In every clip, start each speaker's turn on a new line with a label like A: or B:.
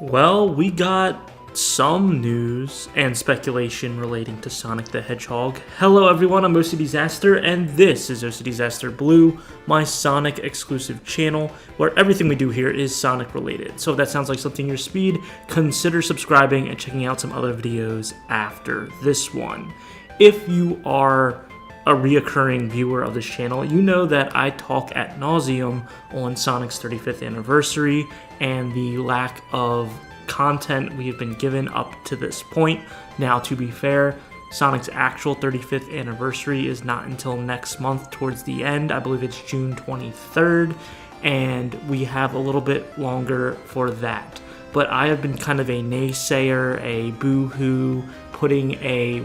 A: Well, we got some news and speculation relating to Sonic the Hedgehog. Hello everyone, I'm OCDsaster, and this is OCDsaster Blue, my Sonic exclusive channel, where everything we do here is Sonic related. So if that sounds like something your speed, consider subscribing and checking out some other videos after this one. If you are a reoccurring viewer of this channel, you know that I talk ad nauseum on Sonic's 35th anniversary and the lack of content we have been given up to this point. Now, to be fair, Sonic's actual 35th anniversary is not until next month towards the end. I believe it's June 23rd, and we have a little bit longer for that. But I have been kind of a naysayer, a boo-hoo, putting a,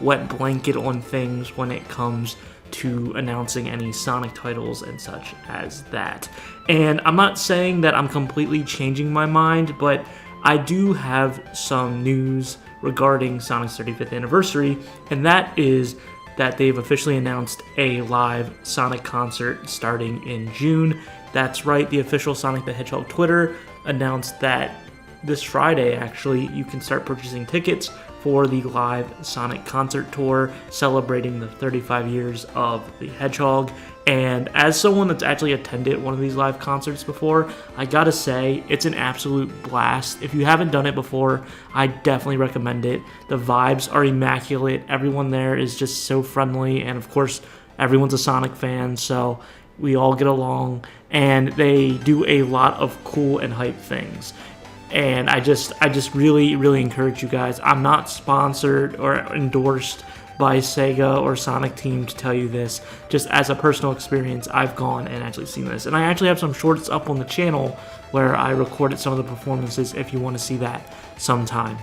A: wet blanket on things when it comes to announcing any Sonic titles and such as that. And I'm not saying that I'm completely changing my mind, but I do have some news regarding Sonic's 35th anniversary, and that is that they've officially announced a live Sonic concert starting in June. That's right, the official Sonic the Hedgehog Twitter announced that this Friday, actually, you can start purchasing tickets for the live Sonic concert tour celebrating the 35 years of the Hedgehog. And as someone that's actually attended one of these live concerts before, I gotta say, it's an absolute blast. If you haven't done it before, I definitely recommend it. The vibes are immaculate. Everyone there is just so friendly, and of course, everyone's a Sonic fan, so we all get along, and they do a lot of cool and hype things. And I just really encourage you guys. I'm not sponsored or endorsed by Sega or Sonic Team to tell you this. Just as a personal experience, I've gone and actually seen this. And I actually have some shorts up on the channel where I recorded some of the performances if you want to see that sometime.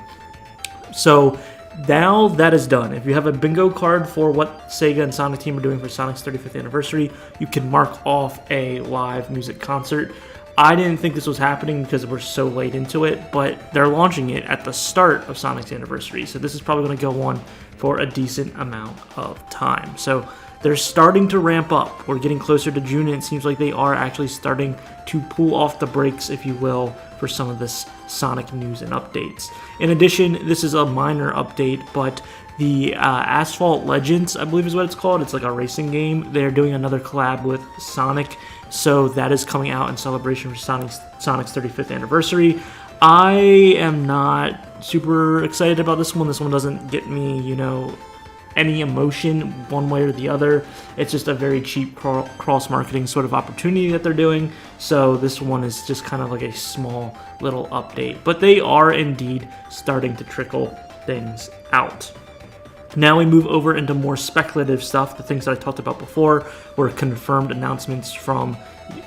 A: So now that is done. If you have a bingo card for what Sega and Sonic Team are doing for Sonic's 35th anniversary, you can mark off a live music concert. I didn't think this was happening because we're so late into it, but they're launching it at the start of Sonic's anniversary, so this is probably going to go on for a decent amount of time. So they're starting to ramp up. We're getting closer to June, and it seems like they are actually starting to pull off the brakes, if you will, for some of this Sonic news and updates. In addition, this is a minor update, but the Asphalt Legends, I believe is what it's called. It's like a racing game. They're doing another collab with Sonic, so that is coming out in celebration for Sonic's 35th anniversary. I am not super excited about this one. This one doesn't get me, any emotion one way or the other. It's just a very cheap cross-marketing sort of opportunity that they're doing. So this one is just kind of like a small little update. But they are indeed starting to trickle things out. Now we move over into more speculative stuff. The things that I talked about before were confirmed announcements from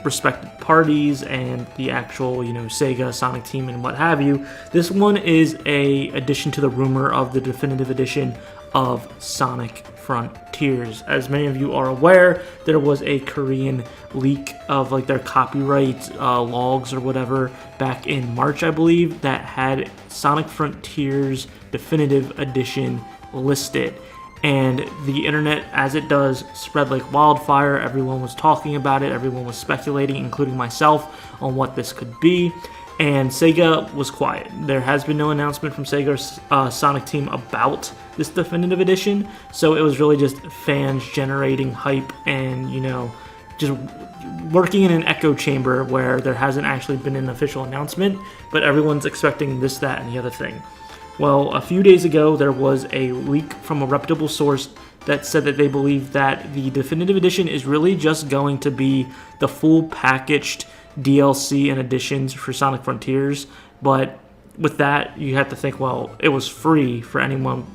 A: respected parties and the actual, Sega, Sonic Team, and what have you. This one is a addition to the rumor of the definitive edition of Sonic Frontiers. As many of you are aware, there was a Korean leak of their copyright logs or whatever back in March, I believe, that had Sonic Frontiers definitive edition listed, and the internet, as it does, spread like wildfire. Everyone was talking about it, everyone was speculating, including myself, on what this could be, and Sega was quiet. There has been no announcement from Sega's Sonic Team about this definitive edition, so it was really just fans generating hype and, just working in an echo chamber where there hasn't actually been an official announcement, but everyone's expecting this, that, and the other thing. Well, a few days ago, there was a leak from a reputable source that said that they believe that the definitive edition is really just going to be the full packaged DLC and additions for Sonic Frontiers. But with that, you have to think, well, it was free for anyone,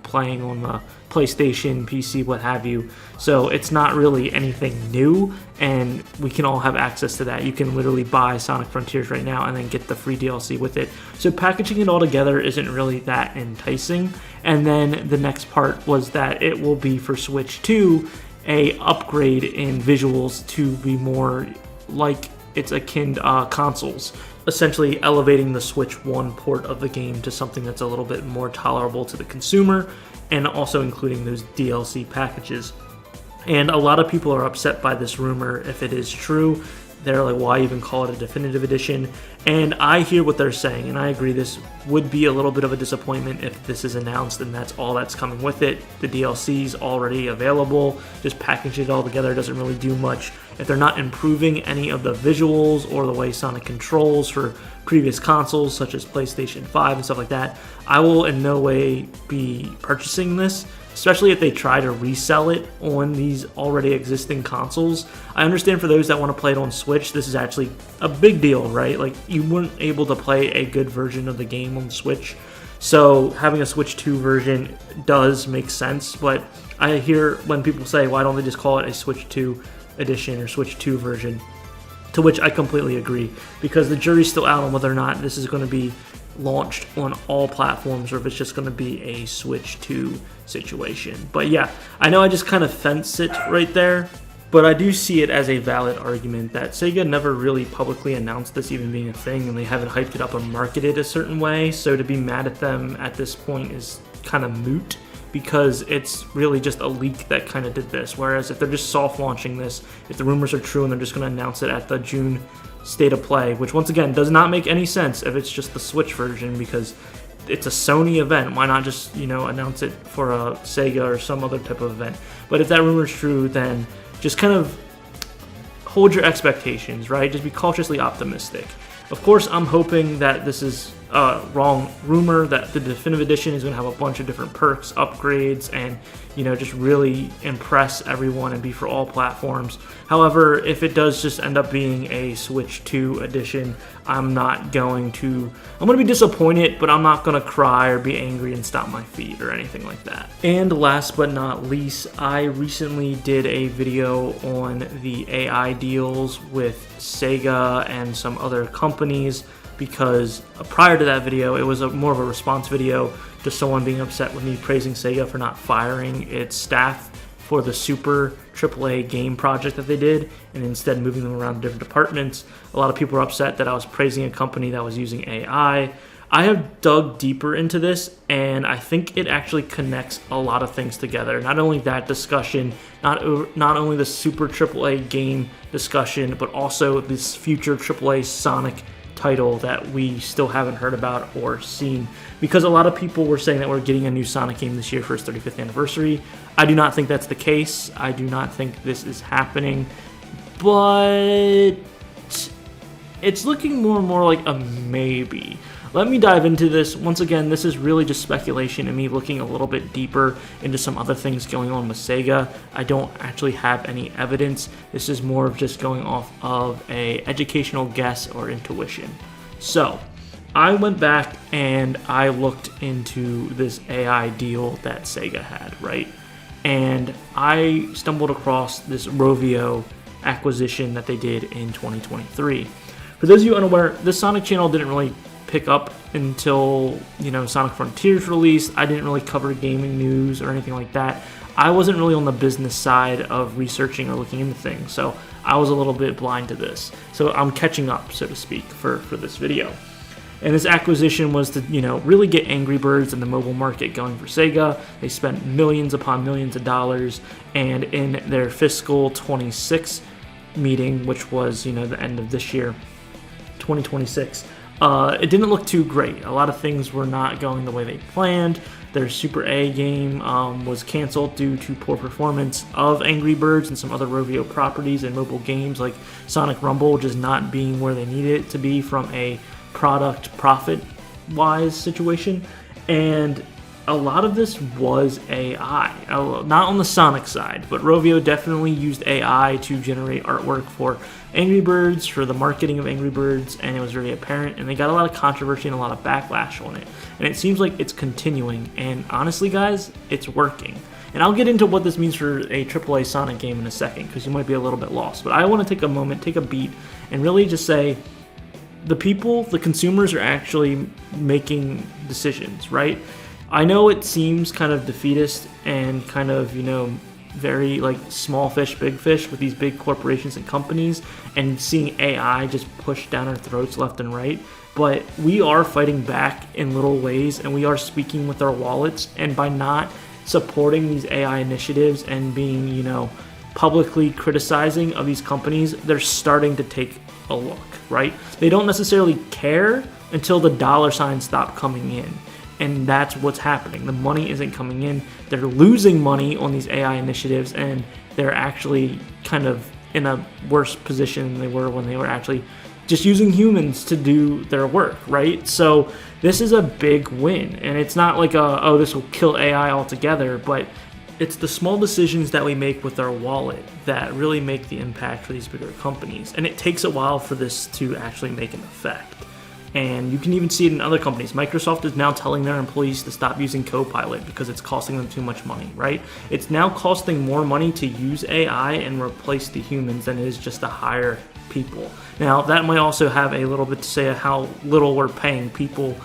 A: playing on the PlayStation, PC, what have you. So it's not really anything new, and we can all have access to that. You can literally buy Sonic Frontiers right now and then get the free DLC with it. So packaging it all together isn't really that enticing. And then the next part was that it will be for Switch 2, a upgrade in visuals to be more like it's akin to consoles, essentially elevating the Switch 1 port of the game to something that's a little bit more tolerable to the consumer, and also including those DLC packages. And a lot of people are upset by this rumor if it is true. they're like, why even call it a definitive edition? And I hear what they're saying, and I agree this would be a little bit of a disappointment if this is announced and that's all that's coming with it. The DLC's already available. Just packaging it all together doesn't really do much. If they're not improving any of the visuals or the way Sonic controls for previous consoles, such as PlayStation 5 and stuff like that, I will in no way be purchasing this, especially if they try to resell it on these already existing consoles. I understand for those that want to play it on Switch, this is actually a big deal, right? Like, you weren't able to play a good version of the game on Switch, so having a Switch 2 version does make sense, but I hear when people say, why don't they just call it a Switch 2 edition or Switch 2 version? To which I completely agree, because the jury's still out on whether or not this is going to be launched on all platforms or if it's just going to be a Switch 2 situation. But yeah, I know I just kind of fence it right there, but I do see it as a valid argument that Sega never really publicly announced this even being a thing, and they haven't hyped it up or marketed a certain way, so to be mad at them at this point is kind of moot, because it's really just a leak that kind of did this. Whereas if they're just soft launching this, if the rumors are true and they're just going to announce it at the June State of Play, which once again does not make any sense if it's just the Switch version, because it's a Sony event. Why not just, announce it for a Sega or some other type of event? But if that rumor is true, then just kind of hold your expectations, right? Just be cautiously optimistic. Of course, I'm hoping that this is a wrong rumor, that the definitive edition is going to have a bunch of different perks, upgrades, and just really impress everyone and be for all platforms. However, if it does just end up being a Switch 2 edition, I'm going to be disappointed, but I'm not going to cry or be angry and stomp my feet or anything like that. And last but not least, I recently did a video on the AI deals with Sega and some other companies, because prior to that video, it was more of a response video to someone being upset with me praising Sega for not firing its staff for the Super AAA game project that they did, and instead moving them around to different departments. A lot of people were upset that I was praising a company that was using AI. I have dug deeper into this, and I think it actually connects a lot of things together. Not only that discussion, not only the Super AAA game discussion, but also this future AAA Sonic title that we still haven't heard about or seen, because a lot of people were saying that we're getting a new Sonic game this year for its 35th anniversary. I do not think that's the case. I do not think this is happening, but it's looking more and more like a maybe. Let me dive into this. Once again, this is really just speculation and me looking a little bit deeper into some other things going on with Sega. I don't actually have any evidence. This is more of just going off of a educational guess or intuition. So, I went back and I looked into this AI deal that Sega had, right? And I stumbled across this Rovio acquisition that they did in 2023. For those of you unaware, this Sonic channel didn't really pick up until Sonic Frontiers released. I didn't really cover gaming news or anything like that. I wasn't really on the business side of researching or looking into things, so I was a little bit blind to this. So I'm catching up, so to speak, for this video. And this acquisition was to really get Angry Birds in the mobile market going for Sega. They spent millions upon millions of dollars, and in their fiscal 26 meeting, which was the end of this year, 2026, it didn't look too great. A lot of things were not going the way they planned. Their Super A game was canceled due to poor performance of Angry Birds and some other Rovio properties and mobile games like Sonic Rumble just not being where they needed it to be from a product profit-wise situation. And a lot of this was AI. Not on the Sonic side, but Rovio definitely used AI to generate artwork for Angry Birds, for the marketing of Angry Birds, and it was very apparent, and they got a lot of controversy and a lot of backlash on it. And it seems like it's continuing, and honestly, guys, it's working. And I'll get into what this means for a AAA Sonic game in a second, because you might be a little bit lost. But I want to take a moment, take a beat, and really just say, the people, the consumers are actually making decisions, right? I know it seems kind of defeatist and kind of, very like small fish, big fish with these big corporations and companies, and seeing AI just push down our throats left and right. But we are fighting back in little ways, and we are speaking with our wallets. And by not supporting these AI initiatives and being, publicly criticizing of these companies, they're starting to take a look, right? They don't necessarily care until the dollar signs stop coming in. And that's what's happening. The money isn't coming in. They're losing money on these AI initiatives, and they're actually kind of in a worse position than they were when they were actually just using humans to do their work, right? So this is a big win. And it's not like, oh, this will kill AI altogether, but it's the small decisions that we make with our wallet that really make the impact for these bigger companies. And it takes a while for this to actually make an effect. And you can even see it in other companies. Microsoft is now telling their employees to stop using Copilot because it's costing them too much money, right? It's now costing more money to use AI and replace the humans than it is just to hire people. Now, that might also have a little bit to say how little we're paying people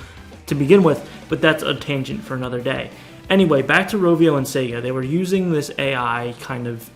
A: to begin with, but that's a tangent for another day. Anyway, back to Rovio and Sega. They were using this AI kind of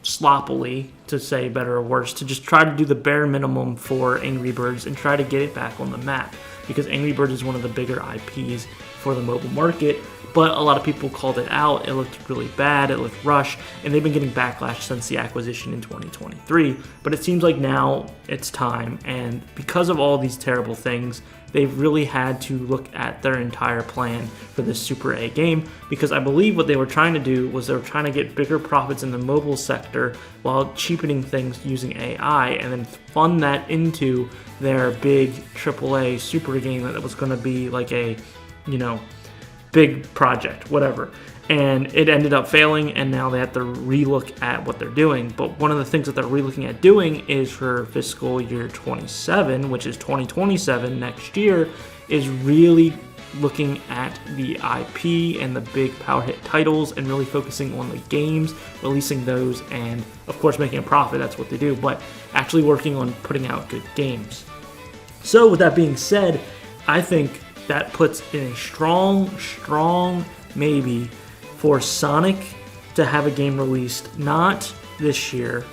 A: sloppily, to say better or worse, to just try to do the bare minimum for Angry Birds and try to get it back on the map, because Angry Birds is one of the bigger IPs for the mobile market. But a lot of people called it out. It looked really bad, it looked rushed, and they've been getting backlash since the acquisition in 2023. But it seems like now it's time, and because of all these terrible things, they've really had to look at their entire plan for this Super A game, because I believe what they were trying to do was they were trying to get bigger profits in the mobile sector while cheapening things using AI, and then fund that into their big AAA Super game that was going to be like a, big project, whatever. And it ended up failing, and now they have to relook at what they're doing. But one of the things that they're relooking at doing is for fiscal year 27, which is 2027 next year, is really looking at the IP and the big power hit titles and really focusing on the games, releasing those, and of course making a profit. That's what they do, but actually working on putting out good games. So with that being said, I think that puts in a strong maybe for Sonic to have a game released not this year,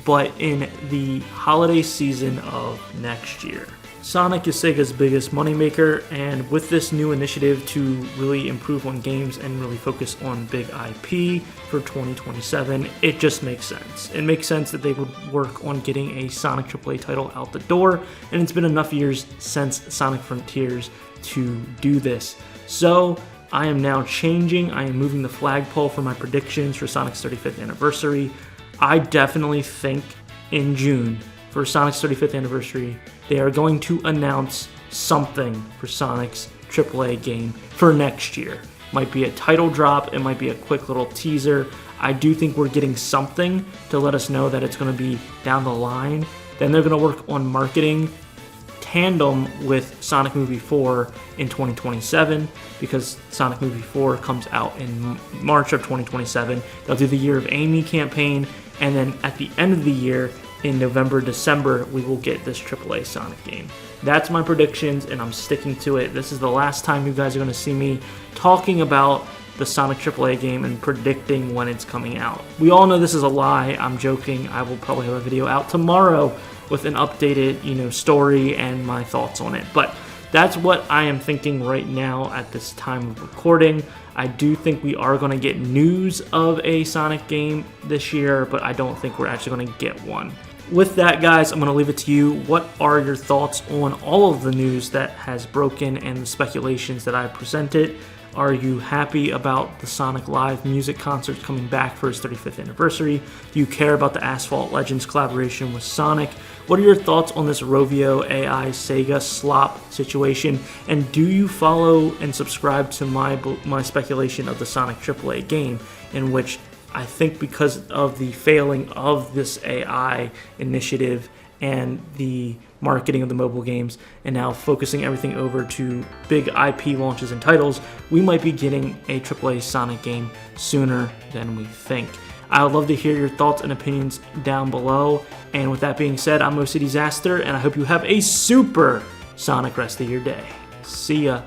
A: but in the holiday season of next year. Sonic is Sega's biggest moneymaker, and with this new initiative to really improve on games and really focus on big IP for 2027, it just makes sense. It makes sense that they would work on getting a Sonic AAA title out the door, and it's been enough years since Sonic Frontiers to do this. So I am now changing. I am moving the flagpole for my predictions for Sonic's 35th anniversary. I definitely think in June for Sonic's 35th anniversary, they are going to announce something for Sonic's AAA game for next year. Might be a title drop, it might be a quick little teaser. I do think we're getting something to let us know that it's going to be down the line. Then they're going to work on marketing tandem with Sonic Movie 4 in 2027, because Sonic Movie 4 comes out in March of 2027. They'll do the Year of Amy campaign, and then at the end of the year, in November, December, we will get this AAA Sonic game. That's my predictions, and I'm sticking to it. This is the last time you guys are going to see me talking about the Sonic AAA game and predicting when it's coming out. We all know this is a lie. I'm joking. I will probably have a video out tomorrow with an updated, story and my thoughts on it. But that's what I am thinking right now at this time of recording. I do think we are going to get news of a Sonic game this year, but I don't think we're actually going to get one. With that, guys, I'm going to leave it to you. What are your thoughts on all of the news that has broken and the speculations that I presented? Are you happy about the Sonic Live music concerts coming back for his 35th anniversary? Do you care about the Asphalt Legends collaboration with Sonic? What are your thoughts on this Rovio AI Sega slop situation? And do you follow and subscribe to my speculation of the Sonic AAA game, in which I think because of the failing of this AI initiative and the marketing of the mobile games, and now focusing everything over to big IP launches and titles, we might be getting a AAA Sonic game sooner than we think. I would love to hear your thoughts and opinions down below. And with that being said, I'm OCDsaster, and I hope you have a super Sonic rest of your day. See ya.